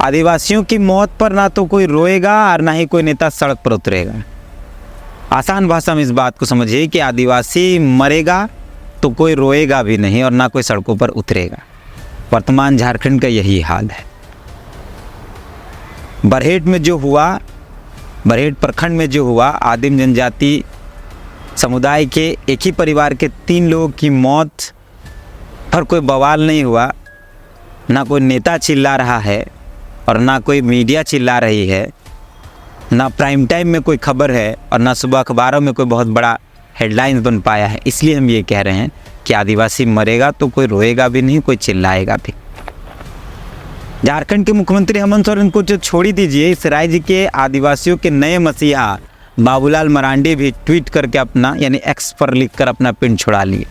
आदिवासियों की मौत पर ना तो कोई रोएगा और ना ही कोई नेता सड़क पर उतरेगा। आसान भाषा में इस बात को समझिए कि आदिवासी मरेगा तो कोई रोएगा भी नहीं और ना कोई सड़कों पर उतरेगा। वर्तमान झारखंड का यही हाल है। बरहेट में जो हुआ, बरहेट प्रखंड में जो हुआ, आदिम जनजाति समुदाय के एक ही परिवार के 3 लोगों की मौत पर कोई बवाल नहीं हुआ। ना कोई नेता चिल्ला रहा है और ना कोई मीडिया चिल्ला रही है, ना प्राइम टाइम में कोई खबर है और ना सुबह अखबारों में कोई बहुत बड़ा हेडलाइंस बन पाया है। इसलिए हम ये कह रहे हैं कि आदिवासी मरेगा तो कोई रोएगा भी नहीं, कोई चिल्लाएगा भी। झारखंड के मुख्यमंत्री हेमंत सोरेन को जो छोड़ी दीजिए, इस राज्य के आदिवासियों के नए मसीहा बाबूलाल मरांडी भी ट्वीट करके अपना, यानी एक्स पर लिखकर अपना पिंड छुड़ा लिए।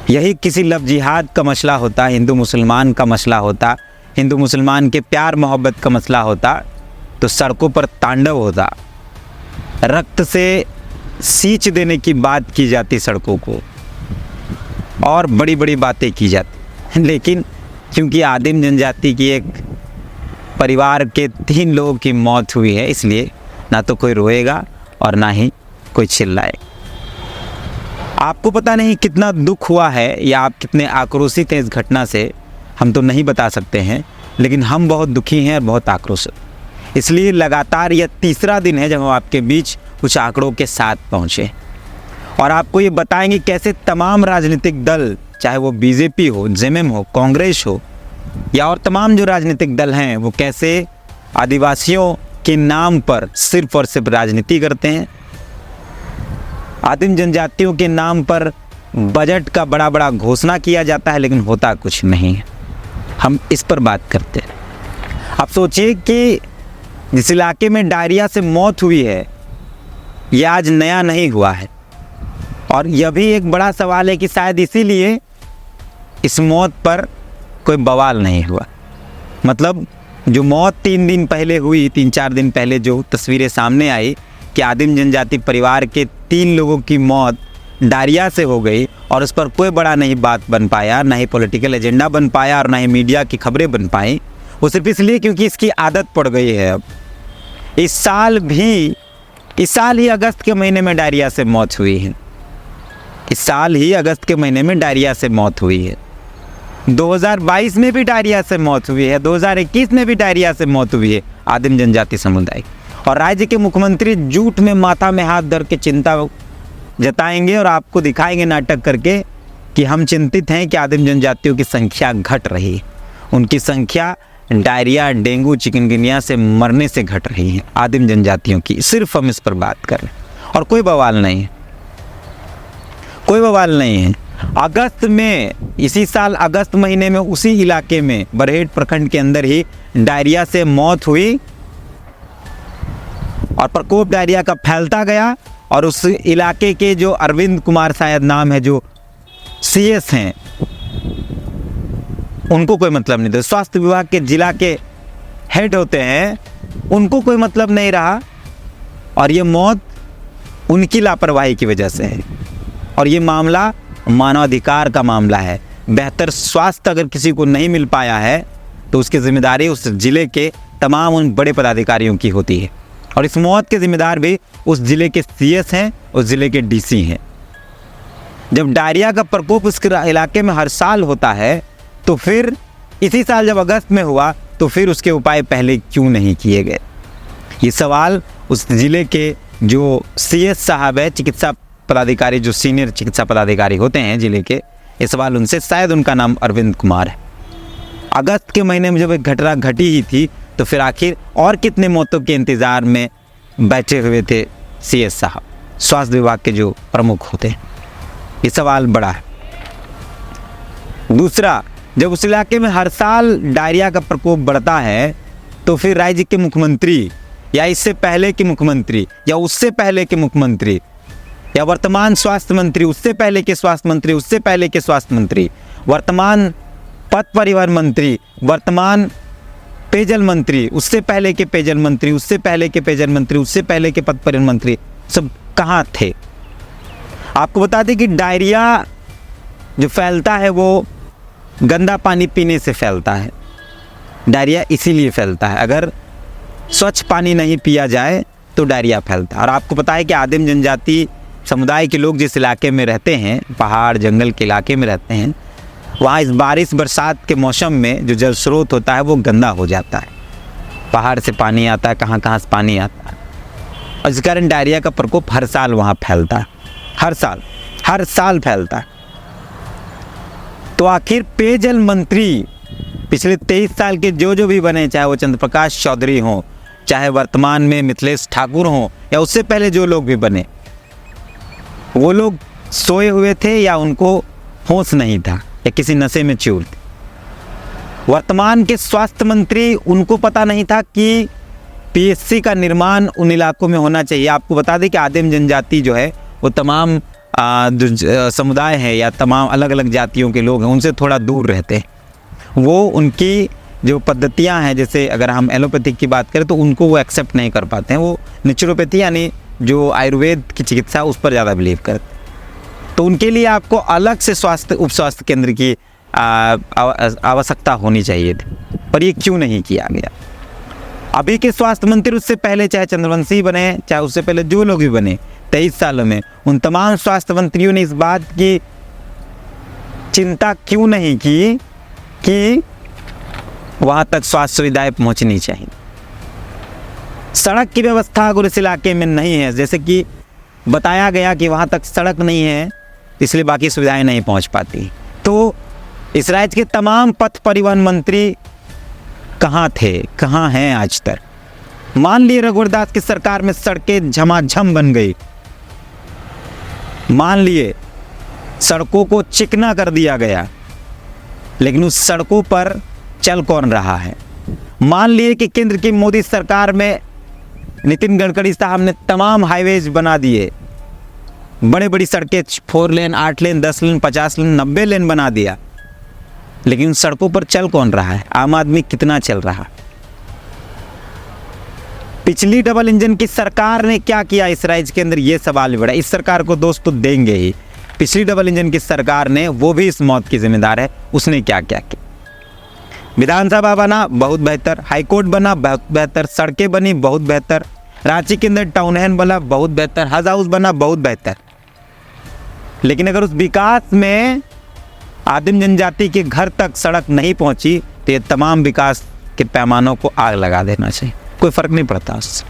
यही किसी लव जिहाद का मसला होता, हिंदू मुसलमान का मसला होता, हिंदू मुसलमान के प्यार मोहब्बत का मसला होता, तो सड़कों पर तांडव होता, रक्त से सींच देने की बात की जाती सड़कों को और बड़ी बड़ी बातें की जाती। लेकिन क्योंकि आदिम जनजाति की एक परिवार के 3 लोगों की मौत हुई है, इसलिए ना तो कोई रोएगा और ना ही कोई चिल्लाएगा। आपको पता नहीं कितना दुख हुआ है या आप कितने आक्रोशित हैं इस घटना से, हम तो नहीं बता सकते हैं, लेकिन हम बहुत दुखी हैं और बहुत आक्रोशित। इसलिए लगातार यह 3रा दिन है जब हम आपके बीच कुछ आंकड़ों के साथ पहुँचे और आपको ये बताएंगे कैसे तमाम राजनीतिक दल, चाहे वो बीजेपी हो, जेएमएम हो, कांग्रेस हो या और तमाम जो राजनीतिक दल हैं, वो कैसे आदिवासियों के नाम पर सिर्फ और सिर्फ राजनीति करते हैं। आदिम जनजातियों के नाम पर बजट का बड़ा बड़ा घोषणा किया जाता है, लेकिन होता कुछ नहीं है। हम इस पर बात करते हैं। आप सोचिए कि जिस इलाके में डायरिया से मौत हुई है, यह आज नया नहीं हुआ है और यह भी एक बड़ा सवाल है कि शायद इसीलिए इस मौत पर कोई बवाल नहीं हुआ। मतलब जो मौत 3 दिन पहले हुई, 3-4 दिन पहले जो तस्वीरें सामने आई कि आदिम जनजाति परिवार के 3 लोगों की मौत डायरिया से हो गई और उस पर कोई बड़ा नहीं बात बन पाया, ना ही पॉलिटिकल एजेंडा बन पाया और ना ही मीडिया की खबरें बन पाई, वो सिर्फ इसलिए क्योंकि इसकी आदत पड़ गई है। अब इस साल ही अगस्त के महीने में डायरिया से मौत हुई है। इस साल ही अगस्त के महीने में डायरिया से मौत हुई है। 2022 में भी डायरिया से मौत हुई है, 2021 में भी डायरिया से मौत हुई है आदिम जनजाति समुदाय। और राज्य के मुख्यमंत्री झूठ में माथा में हाथ धर के चिंता जताएंगे और आपको दिखाएंगे नाटक करके कि हम चिंतित हैं कि आदिम जनजातियों की संख्या घट रही है। उनकी संख्या डायरिया, डेंगू, चिकनगुनिया से मरने से घट रही है आदिम जनजातियों की। सिर्फ हम इस पर बात कर रहे हैं और कोई बवाल नहीं है, कोई बवाल नहीं है। अगस्त में, इसी साल अगस्त महीने में उसी इलाके में बरहेट प्रखंड के अंदर ही डायरिया से मौत हुई और प्रकोप डायरिया का फैलता गया और उस इलाके के जो अरविंद कुमार शायद नाम है, जो सीएस हैं, उनको कोई मतलब नहीं था। स्वास्थ्य विभाग के जिला के हेड होते हैं, उनको कोई मतलब नहीं रहा और ये मौत उनकी लापरवाही की वजह से है। और ये मामला मानवाधिकार का मामला है। बेहतर स्वास्थ्य अगर किसी को नहीं मिल पाया है तो उसकी जिम्मेदारी उस जिले के तमाम उन बड़े पदाधिकारियों की होती है और इस मौत के जिम्मेदार भी उस जिले के सीएस हैं, उस जिले के डीसी हैं। जब डायरिया का प्रकोप उस इलाके में हर साल होता है तो फिर इसी साल जब अगस्त में हुआ तो फिर उसके उपाय पहले क्यों नहीं किए गए? ये सवाल उस जिले के जो सीएस साहब है, चिकित्सा पदाधिकारी, जो सीनियर चिकित्सा पदाधिकारी होते हैं जिले के, ये सवाल उनसे, शायद उनका नाम अरविंद कुमार है। अगस्त के महीने में जब एक घटना घटी ही थी तो फिर आखिर और कितने मौतों के इंतज़ार में बैठे हुए थे सीएस साहब, स्वास्थ्य विभाग के जो प्रमुख होते हैं? ये सवाल बड़ा है। दूसरा, जब उस इलाके में हर साल डायरिया का प्रकोप बढ़ता है तो फिर राज्य के मुख्यमंत्री या इससे पहले के मुख्यमंत्री या उससे पहले के मुख्यमंत्री या वर्तमान स्वास्थ्य मंत्री, उससे पहले के स्वास्थ्य मंत्री, उससे पहले के स्वास्थ्य मंत्री, वर्तमान पथ परिवहन मंत्री, वर्तमान पेयजल मंत्री, उससे पहले के पेयजल मंत्री, उससे पहले के पेयजल मंत्री, उससे पहले के पथ परिवहन मंत्री, सब कहाँ थे? आपको बता दें कि डायरिया जो फैलता है वो गंदा पानी पीने से फैलता है। डायरिया इसीलिए फैलता है। अगर स्वच्छ पानी नहीं पिया जाए तो डायरिया फैलता है। और आपको पता है कि आदिम जनजाति समुदाय के लोग जिस इलाके में रहते हैं, पहाड़ जंगल के इलाके में रहते हैं, वहाँ इस बारिश बरसात के मौसम में जो जल स्रोत होता है वो गंदा हो जाता है। पहाड़ से पानी आता है, कहाँ कहाँ से पानी आता है, और इस कारण डायरिया का प्रकोप हर साल वहाँ फैलता है। हर साल फैलता है। तो आखिर पेयजल मंत्री पिछले 23 साल के जो भी बने, चाहे वो चंद्र प्रकाश चौधरी हों, चाहे वर्तमान में मिथिलेश ठाकुर हों, या उससे पहले जो लोग भी बने, वो लोग सोए हुए थे या उनको होश नहीं था या किसी नशे में चूर थे। वर्तमान के स्वास्थ्य मंत्री, उनको पता नहीं था कि पीएचसी का निर्माण उन इलाकों में होना चाहिए। आपको बता दें कि आदिम जनजाति जो है वो तमाम समुदाय है या तमाम अलग अलग जातियों के लोग हैं, उनसे थोड़ा दूर रहते हैं। वो उनकी जो पद्धतियां हैं, जैसे अगर हम एलोपैथिक की बात करें तो उनको वो एक्सेप्ट नहीं कर पाते हैं। वो नेचुरोपैथी यानी जो आयुर्वेद की चिकित्सा उस पर ज़्यादा बिलीव करते हैं। तो उनके लिए आपको अलग से उप स्वास्थ्य केंद्र की आवश्यकता होनी चाहिए थी, पर ये क्यों नहीं किया गया। अभी के स्वास्थ्य मंत्री, उससे पहले चाहे चंद्रवंशी बने, चाहे उससे पहले जो लोग भी बने 23 सालों में, उन तमाम स्वास्थ्य मंत्रियों ने इस बात की चिंता क्यों नहीं की कि वहाँ तक स्वास्थ्य सुविधाएं पहुँचनी चाहिए। सड़क की व्यवस्था अगर इस इलाके में नहीं है, जैसे कि बताया गया कि वहाँ तक सड़क नहीं है इसलिए बाकी सुविधाएं नहीं पहुँच पाती, तो इस राज्य के तमाम पथ परिवहन मंत्री कहाँ थे, कहाँ हैं आज तक। मान लिए रघुवर दास की सरकार में सड़कें झमाझम बन गई, मान लिए सड़कों को चिकना कर दिया गया, लेकिन उस सड़कों पर चल कौन रहा है। मान लिए कि केंद्र की मोदी सरकार में नितिन गडकरी साहब ने तमाम हाईवेज बना दिए, बड़े बड़ी सड़कें 4 लेन, 8 लेन, 10 लेन, 50 लेन, 90 लेन बना दिया, लेकिन उन सड़कों पर चल कौन रहा है, आम आदमी कितना चल रहा। पिछली डबल इंजन की सरकार ने क्या किया इस राज्य के अंदर, ये सवाल बड़ा। इस सरकार को दोस्त तो देंगे ही। पिछली डबल इंजन की सरकार ने, वो भी इस मौत की जिम्मेदार है, उसने क्या क्या किया। विधानसभा बना, बहुत बेहतर। हाईकोर्ट बना, बहुत बेहतर। सड़कें बनी, बहुत बेहतर। रांची के अंदर टाउन हैल बना, बहुत बेहतर। हज हाउस बना, बहुत बेहतर। लेकिन अगर उस विकास में आदिम जनजाति के घर तक सड़क नहीं पहुंची तो ये तमाम विकास के पैमानों को आग लगा देना चाहिए, कोई फ़र्क नहीं पड़ता उससे।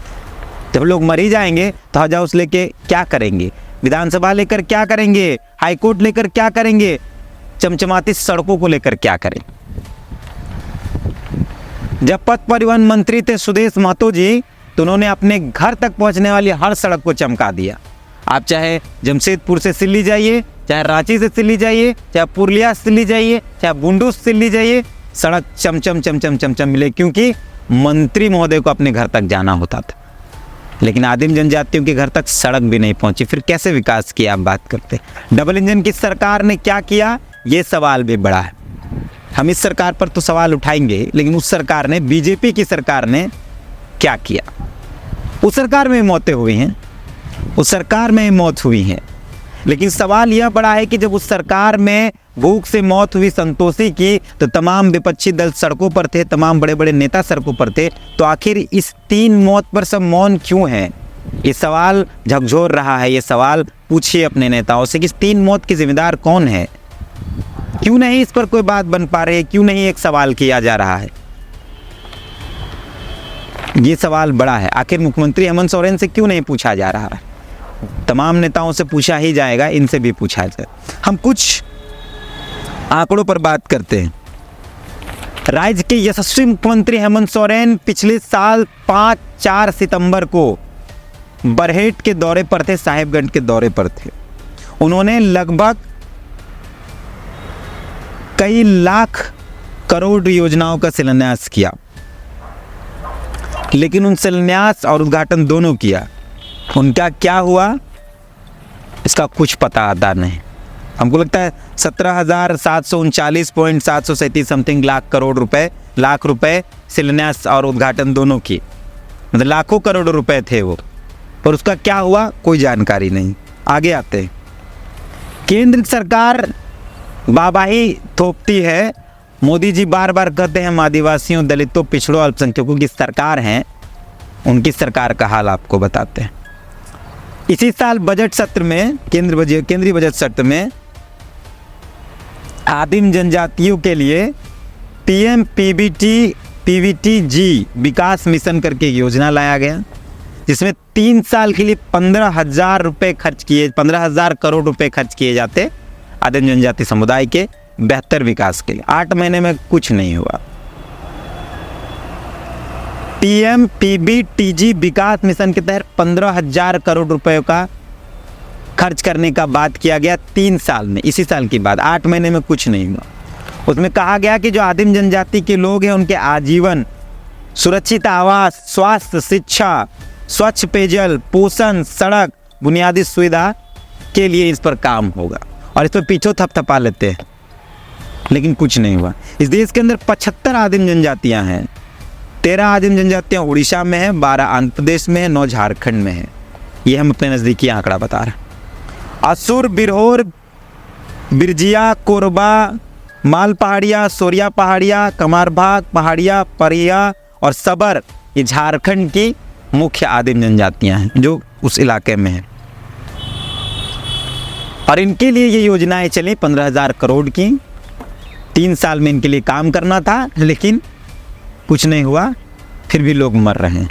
जब लोग मर ही जाएंगे तो हज हाउस लेके क्या करेंगे, विधानसभा लेकर क्या करेंगे, हाईकोर्ट लेकर क्या करेंगे, चमचमाती सड़कों को लेकर क्या करेंगे। जब पथ परिवहन मंत्री थे सुदेश महतो जी, तो उन्होंने अपने घर तक पहुंचने वाली हर सड़क को चमका दिया। आप चाहे जमशेदपुर से सिल्ली जाइए, चाहे रांची से सिल्ली जाइए, चाहे पुरुलिया से सिल्ली जाइए, चाहे बुंडू से सिल्ली जाइए, सड़क चमचम चमचम चमचम मिले, क्योंकि मंत्री महोदय को अपने घर तक जाना होता था। लेकिन आदिम जनजातियों के घर तक सड़क भी नहीं पहुंची, फिर कैसे विकास की आप बात करते। डबल इंजन की सरकार ने क्या किया, ये सवाल भी बड़ा है। हम इस सरकार पर तो सवाल उठाएंगे, लेकिन उस सरकार ने, बीजेपी की सरकार ने क्या किया। उस सरकार में मौतें हुई हैं, उस सरकार में मौत हुई है, लेकिन सवाल यह बड़ा है कि जब उस सरकार में भूख से मौत हुई संतोषी की, तो तमाम विपक्षी दल सड़कों पर थे, तमाम बड़े बड़े नेता सड़कों पर थे, तो आखिर इस 3 मौत पर सब मौन क्यों है। ये सवाल झकझोर रहा है। ये सवाल पूछिए अपने नेताओं से कि इस 3 मौत के जिम्मेदार कौन है, क्यों नहीं इस पर कोई बात बन पा रही है, क्यों नहीं एक सवाल किया जा रहा है। ये सवाल बड़ा है। आखिर मुख्यमंत्री हेमंत सोरेन से क्यों नहीं पूछा जा रहा है। तमाम नेताओं से पूछा ही जाएगा, इनसे भी पूछा जाए। हम कुछ आंकड़ों पर बात करते हैं। राज्य के यशस्वी मुख्यमंत्री हेमंत सोरेन पिछले साल 5-4 सितंबर को बरहेट के दौरे पर थे, साहेबगंज के दौरे पर थे। उन्होंने लगभग कई लाख करोड़ योजनाओं का शिलान्यास किया, लेकिन उन शिलान्यास और उद्घाटन दोनों किया, उनका क्या हुआ इसका कुछ पता आता नहीं। हमको लगता है 17,739.737 समथिंग लाख रुपए शिलान्यास और उद्घाटन दोनों की, मतलब लाखों करोड़ रुपए थे वो, पर उसका क्या हुआ कोई जानकारी नहीं। आगे आते हैं। केंद्र सरकार वाहवाही थोपती है, मोदी जी बार बार कहते हैं हम आदिवासियों, दलितों, पिछड़ों, अल्पसंख्यकों की सरकार हैं, उनकी सरकार का हाल आपको बताते हैं। इसी साल बजट सत्र में, केंद्रीय बजट सत्र में आदिम जनजातियों के लिए PM PVTG विकास मिशन करके योजना लाया गया, जिसमें 3 साल के लिए 15,000 रुपये खर्च किए, 15,000 करोड़ रुपए खर्च किए जाते आदिम जनजाति समुदाय के बेहतर विकास के लिए। 8 महीने में कुछ नहीं हुआ। PM PVTG विकास मिशन के तहत 15,000 करोड़ रुपए का खर्च करने का बात किया गया 3 साल में। इसी साल की बात, 8 महीने में कुछ नहीं हुआ। उसमें कहा गया कि जो आदिम जनजाति के लोग हैं उनके आजीवन सुरक्षित आवास, स्वास्थ्य, शिक्षा, स्वच्छ पेयजल, पोषण, सड़क, बुनियादी सुविधा के लिए इस पर काम होगा। और इस पर पीछे थपथपा लेते हैं, लेकिन कुछ नहीं हुआ। इस देश के अंदर 75 आदिम जनजातियां हैं। 13 आदिम जनजातियां उड़ीसा में हैं, 12 आंध्र प्रदेश में है, 9 झारखंड में है। ये हम अपने नज़दीकी आंकड़ा बता रहे हैं। असुर, बिरहोर, बिरजिया, कोरबा, माल पहाड़िया, सोरिया पहाड़िया, कमारभाग पहाड़िया, परिया और सबर, ये झारखंड की मुख्य आदिम जनजातियां हैं जो उस इलाके में हैं। और इनके लिए ये योजनाएं चली 15,000 करोड़ की। 3 साल में इनके लिए काम करना था, लेकिन कुछ नहीं हुआ, फिर भी लोग मर रहे हैं।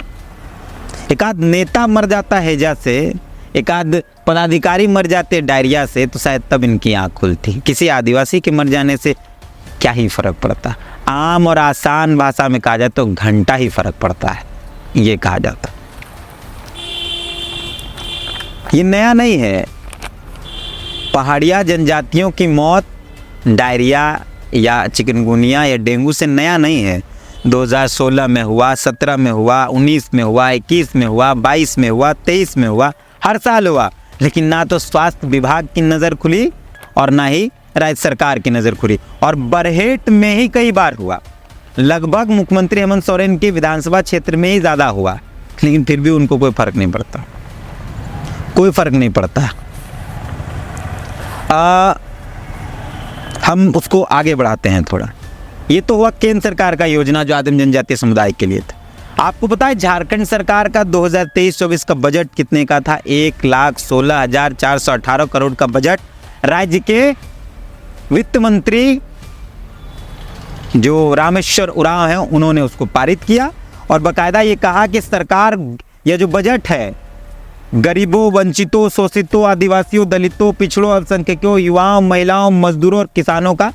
एक आध नेता मर जाता है हैजा से, एक आध पदाधिकारी मर जाते डायरिया से, तो शायद तब इनकी आँख खुलती। किसी आदिवासी के मर जाने से क्या ही फर्क पड़ता। आम और आसान भाषा में कहा जाए तो घंटा ही फर्क पड़ता है, ये कहा जाता। ये नया नहीं है। पहाड़िया जनजातियों की मौत डायरिया या चिकनगुनिया या डेंगू से नया नहीं है। 2016 में हुआ, 17 में हुआ, 19 में हुआ, 21 में हुआ, 22 में हुआ, 23 में हुआ, हर साल हुआ। लेकिन ना तो स्वास्थ्य विभाग की नज़र खुली और ना ही राज्य सरकार की नज़र खुली। और बरहेट में ही कई बार हुआ, लगभग मुख्यमंत्री हेमंत सोरेन के विधानसभा क्षेत्र में ही ज़्यादा हुआ, लेकिन फिर भी उनको कोई फ़र्क नहीं पड़ता, कोई फ़र्क नहीं पड़ता। हम उसको आगे बढ़ाते हैं थोड़ा। ये तो हुआ केंद्र सरकार का योजना जो आदिम जनजातीय समुदाय के लिए था। आपको पता है झारखंड सरकार का 2023-24 का बजट कितने का था? 1,16,418 करोड़ का बजट राज्य के वित्त मंत्री जो रामेश्वर उरांव हैं उन्होंने उसको पारित किया और बाकायदा ये कहा कि सरकार यह जो बजट है गरीबों, वंचितों, शोषितों, आदिवासियों, दलितों, पिछड़ों, अल्पसंख्यकों, युवाओं, महिलाओं, मजदूरों और किसानों का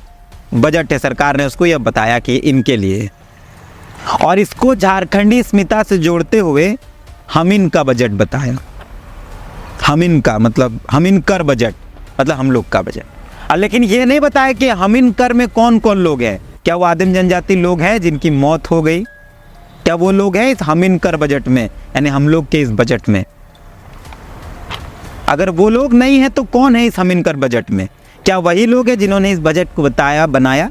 बजट है। सरकार ने उसको यह बताया कि इनके लिए, और इसको झारखंडी अस्मिता से जोड़ते हुए हम इनका बजट बताया। हम इनका मतलब हम इनकर बजट मतलब हम लोग का बजट। लेकिन ये नहीं बताया कि हम इनकर में कौन कौन लोग हैं। क्या वो आदिम जनजाति लोग हैं जिनकी मौत हो गई? क्या वो लोग हैं इस हम इनकर बजट में, यानी हम लोग के इस बजट में? अगर वो लोग नहीं है तो कौन है इस हम इनकर बजट में? क्या वही लोग हैं जिन्होंने इस बजट को बनाया?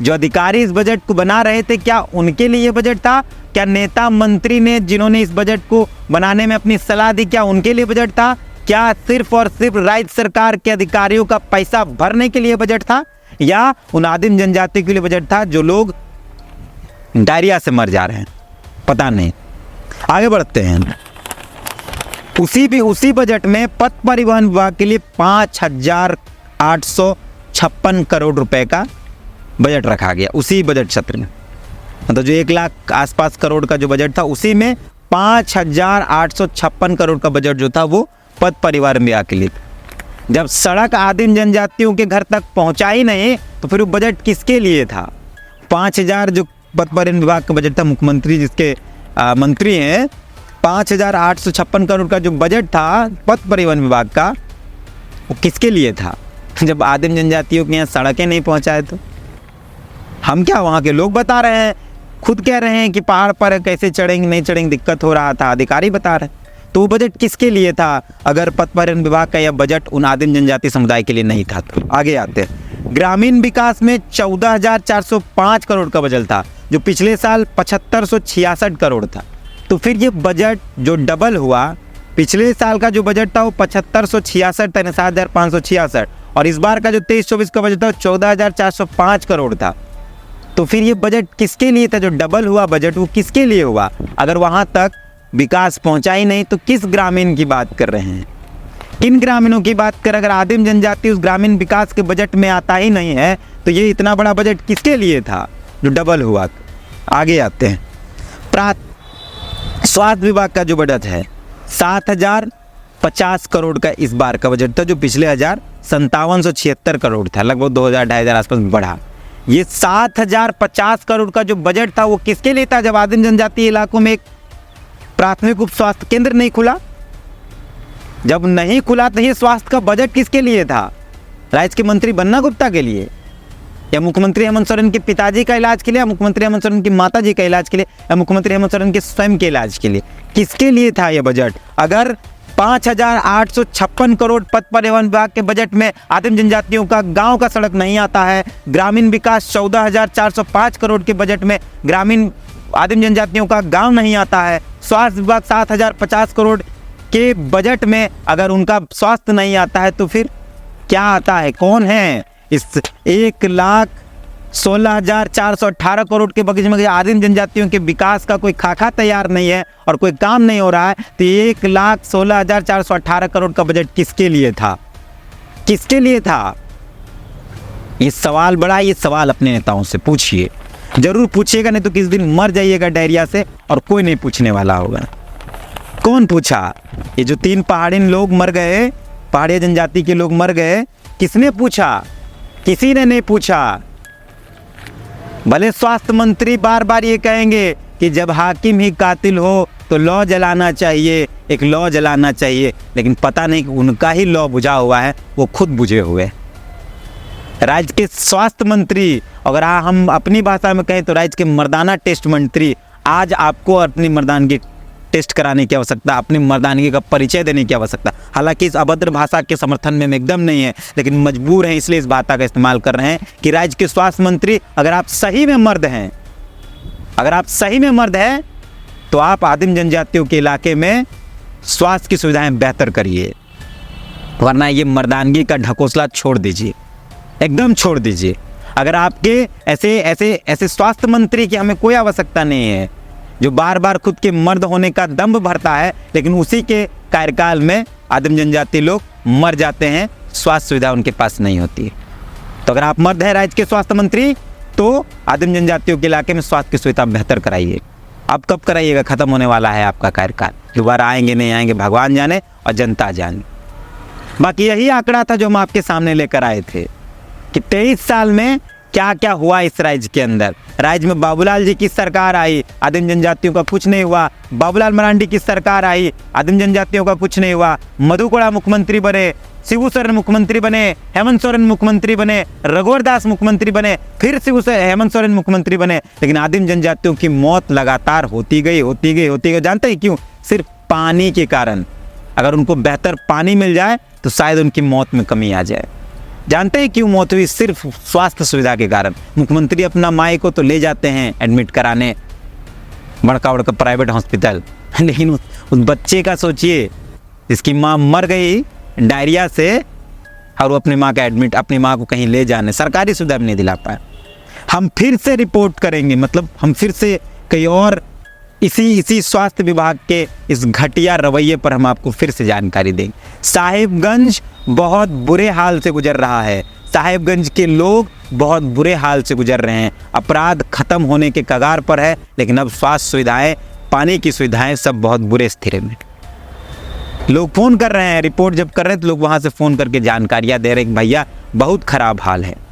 जो अधिकारी इस बजट को बना रहे थे, क्या उनके लिए ये बजट था? क्या नेता मंत्री ने जिन्होंने इस बजट को बनाने में अपनी सलाह दी, क्या उनके लिए बजट था? क्या सिर्फ और सिर्फ राज्य सरकार के अधिकारियों का पैसा भरने के लिए बजट था, या उन आदिम जनजाति के लिए बजट था जो लोग डायरिया से मर जा रहे हैं? पता नहीं। आगे बढ़ते हैं। उसी बजट में पथ परिवहन विभाग के लिए 5,856 करोड़ रुपए का बजट रखा गया। उसी बजट सत्र में, मतलब जो 1 लाख आसपास करोड़ का जो बजट था, उसी में 5,856 करोड़ का बजट जो था वो पथ परिवहन विभाग के लिए। जब सड़क आदिम जनजातियों के घर तक पहुंचा ही नहीं तो फिर वो बजट किसके लिए था? 5,000 जो पथ परिवहन विभाग का बजट था, मुख्यमंत्री जिसके मंत्री हैं, 5,856 करोड़ का जो बजट था पथ परिवहन विभाग का, वो किसके लिए था? जब आदिम जनजातियों के यहाँ सड़कें नहीं पहुँचाए तो हम क्या, वहाँ के लोग बता रहे हैं, खुद कह रहे हैं कि पहाड़ पर कैसे चढ़ेंगे, नहीं चढ़ेंगे, दिक्कत हो रहा था, अधिकारी बता रहे। तो वो बजट किसके लिए था अगर पथ परिवहन विभाग का यह बजट उन आदिम जनजाति समुदाय के लिए नहीं था? तो आगे आते हैं। ग्रामीण विकास में 14,405 करोड़ का बजट था, जो पिछले साल 7,566 करोड़ था। तो फिर ये बजट जो डबल हुआ, पिछले साल का जो बजट था वो 7,566 था, 7,566, और इस बार का जो 23-24 का बजट था 14,405 करोड़ था। तो फिर ये बजट किसके लिए था? जो डबल हुआ बजट वो किसके लिए हुआ? अगर वहाँ तक विकास पहुँचा ही नहीं तो किस ग्रामीण की बात कर रहे हैं? किन ग्रामीणों की बात कर? अगर आदिम जनजाति उस ग्रामीण विकास के बजट में आता ही नहीं है तो ये इतना बड़ा बजट किसके लिए था जो डबल हुआ? आगे आते हैं। स्वास्थ्य विभाग का जो बजट है 7,050 करोड़ का इस बार का बजट था, जो पिछले 5776 करोड़ था, लगभग 2,000-2,500 आसपास बढ़ा। ये 7,050 करोड़ का जो बजट था वो किसके लिए था? जब आदिम जनजातीय इलाकों में एक प्राथमिक उप स्वास्थ्य केंद्र नहीं खुला, जब नहीं खुला तो ये स्वास्थ्य का बजट किसके लिए था? राज्य के मंत्री बन्ना गुप्ता के लिए, या मुख्यमंत्री हेमंत सोरेन के पिताजी का इलाज के लिए, या मुख्यमंत्री हेमंत सोरेन की माताजी का इलाज के लिए, या मुख्यमंत्री हेमंत सोरेन के स्वयं के इलाज के लिए? किसके लिए था ये बजट? अगर 5,856 करोड़ पथ परिवहन विभाग के बजट में आदिम जनजातियों का गांव का सड़क नहीं आता है, ग्रामीण विकास 14,405 करोड़ के बजट में ग्रामीण आदिम जनजातियों का गांव नहीं आता है, स्वास्थ्य विभाग 7,050 करोड़ के बजट में अगर उनका स्वास्थ्य नहीं आता है तो फिर क्या आता है? कौन है इस 1,16,418 करोड़ के बजट में आदिम जनजातियों के विकास का कोई खाका तैयार नहीं है और कोई काम नहीं हो रहा है? तो 1,16,418 करोड़ का बजट किसके लिए था? किसके लिए था? ये सवाल बड़ा, ये सवाल अपने नेताओं से पूछिए, जरूर पूछिएगा, नहीं तो किस दिन मर जाइएगा डायरिया से और कोई नहीं पूछने वाला होगा। कौन पूछा? ये जो 3 पहाड़ी लोग मर गए, पहाड़ी जनजाति के लोग मर गए, किसने पूछा? किसी ने नहीं पूछा। भले स्वास्थ्य मंत्री बार बार ये कहेंगे कि जब हाकिम ही कातिल हो तो लॉ जलाना चाहिए, एक लॉ जलाना चाहिए, लेकिन पता नहीं कि उनका ही लॉ बुझा हुआ है, वो खुद बुझे हुए। राज्य के स्वास्थ्य मंत्री, अगर हम अपनी भाषा में कहें तो राज्य के मर्दाना टेस्ट मंत्री, आज आपको अपनी मर्दानगी टेस्ट कराने की आवश्यकता, अपनी मर्दानगी का परिचय देने की आवश्यकता। हालांकि इस अभद्र भाषा के समर्थन में एकदम नहीं है, लेकिन मजबूर हैं, इसलिए इस भाषा का इस्तेमाल कर रहे हैं कि राज्य के स्वास्थ्य मंत्री अगर आप सही में मर्द हैं, अगर आप सही में मर्द हैं तो आप आदिम जनजातियों के इलाके में स्वास्थ्य की सुविधाएं बेहतर करिए, वरना ये मर्दानगी का ढकोसला छोड़ दीजिए, एकदम छोड़ दीजिए। अगर आपके ऐसे स्वास्थ्य मंत्री की हमें कोई आवश्यकता नहीं है जो बार बार खुद के मर्द होने का दम्भ भरता है, लेकिन उसी के कार्यकाल में आदिम जनजाति लोग मर जाते हैं, स्वास्थ्य सुविधा उनके पास नहीं होती है। तो अगर आप मर्द हैं राज्य के स्वास्थ्य मंत्री तो आदिम जनजातियों के इलाके में स्वास्थ्य की सुविधा बेहतर कराइए। अब कब कराइएगा? खत्म होने वाला है आपका कार्यकाल, दोबारा आएंगे नहीं आएंगे भगवान जाने और जनता जाने। बाकी यही आंकड़ा था जो हम आपके सामने लेकर आए थे कि 23 साल में क्या क्या हुआ इस राज्य के अंदर। राज्य में बाबूलाल जी की सरकार आई, आदिम जनजातियों का कुछ नहीं हुआ। बाबूलाल मरांडी की सरकार आई, आदिम जनजातियों का कुछ नहीं हुआ। मधु कोड़ा मुख्यमंत्री बने, शिबू सोरेन मुख्यमंत्री बने, हेमंत सोरेन मुख्यमंत्री बने, रघुवर दास मुख्यमंत्री बने, फिर हेमंत सोरेन मुख्यमंत्री बने, लेकिन आदिम जनजातियों की मौत लगातार होती गई। जानते हैं क्यों? सिर्फ पानी के कारण। अगर उनको बेहतर पानी मिल जाए तो शायद उनकी मौत में कमी आ जाए। जानते हैं क्यों मौत हुई? सिर्फ स्वास्थ्य सुविधा के कारण। मुख्यमंत्री अपना माई को तो ले जाते हैं एडमिट कराने बड़का प्राइवेट हॉस्पिटल, लेकिन उस बच्चे का सोचिए जिसकी माँ मर गई डायरिया से और वो अपनी माँ का एडमिट, अपनी माँ को कहीं ले जाने सरकारी सुविधा नहीं दिला पाए। हम फिर से रिपोर्ट करेंगे, मतलब हम फिर से कहीं और इसी स्वास्थ्य विभाग के इस घटिया रवैये पर हम आपको फिर से जानकारी देंगे। साहिबगंज बहुत बुरे हाल से गुजर रहा है, साहिबगंज के लोग बहुत बुरे हाल से गुजर रहे हैं। अपराध खत्म होने के कगार पर है, लेकिन अब स्वास्थ्य सुविधाएं, पानी की सुविधाएं सब बहुत बुरे स्थिति में। लोग फ़ोन कर रहे हैं, रिपोर्ट जब कर रहे हैं तो लोग वहाँ से फ़ोन करके जानकारियाँ दे रहे हैं कि भैया बहुत ख़राब हाल है।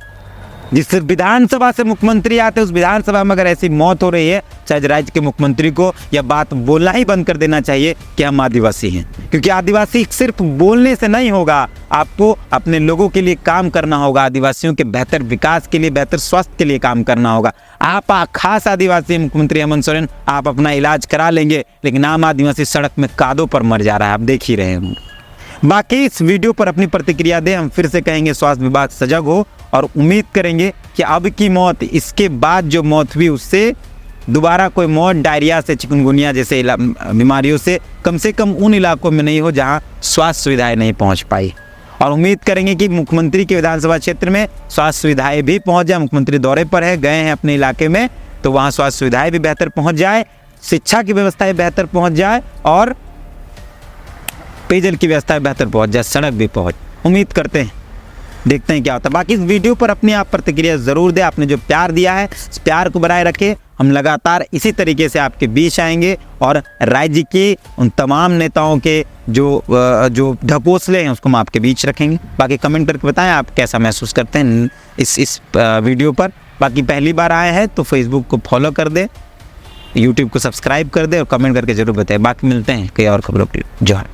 जिस विधानसभा से मुख्यमंत्री आते हैं उस विधानसभा में अगर ऐसी मौत हो रही है, शायद राज्य के मुख्यमंत्री को यह बात बोलना ही बंद कर देना चाहिए कि हम आदिवासी हैं। क्योंकि आदिवासी सिर्फ बोलने से नहीं होगा, आपको अपने लोगों के लिए काम करना होगा, आदिवासियों के बेहतर विकास के लिए, बेहतर स्वास्थ्य के लिए काम करना होगा। आप खास आदिवासी मुख्यमंत्री हेमंत सोरेन, आप अपना इलाज करा लेंगे, लेकिन आम आदिवासी सड़क में कादों पर मर जा रहा है, आप देख ही रहे होंगे। बाकी इस वीडियो पर अपनी प्रतिक्रिया दें। हम फिर से कहेंगे स्वास्थ्य विभाग सजग हो और उम्मीद करेंगे कि अब की मौत, इसके बाद जो मौत हुई उससे दोबारा कोई मौत डायरिया से, चिकनगुनिया जैसे बीमारियों से कम उन इलाकों में नहीं हो जहां स्वास्थ्य सुविधाएं नहीं पहुंच पाई। और उम्मीद करेंगे कि मुख्यमंत्री के विधानसभा क्षेत्र में स्वास्थ्य सुविधाएं भी पहुंच जाए। मुख्यमंत्री दौरे पर है, गए हैं अपने इलाके में, तो वहाँ स्वास्थ्य सुविधाएं भी बेहतर पहुंच जाए, शिक्षा की व्यवस्थाएं बेहतर पहुंच जाए और पेयजल की व्यवस्था बेहतर पहुंच जाए, सड़क भी पहुंच। उम्मीद करते हैं, देखते हैं क्या होता है। बाकी इस वीडियो पर अपनी आप प्रतिक्रिया ज़रूर दें। आपने जो प्यार दिया है, इस प्यार को बनाए रखें। हम लगातार इसी तरीके से आपके बीच आएंगे और राज्य के उन तमाम नेताओं के जो ढकोसले हैं उसको हम आपके बीच रखेंगे। बाकी कमेंट करके बताएं आप कैसा महसूस करते हैं इस वीडियो पर। बाकी पहली बार आए हैं तो फेसबुक को फॉलो कर दें, यूट्यूब को सब्सक्राइब कर दें और कमेंट करके ज़रूर बताएं। बाकी मिलते हैं कई और खबरों के लिए। जोहार।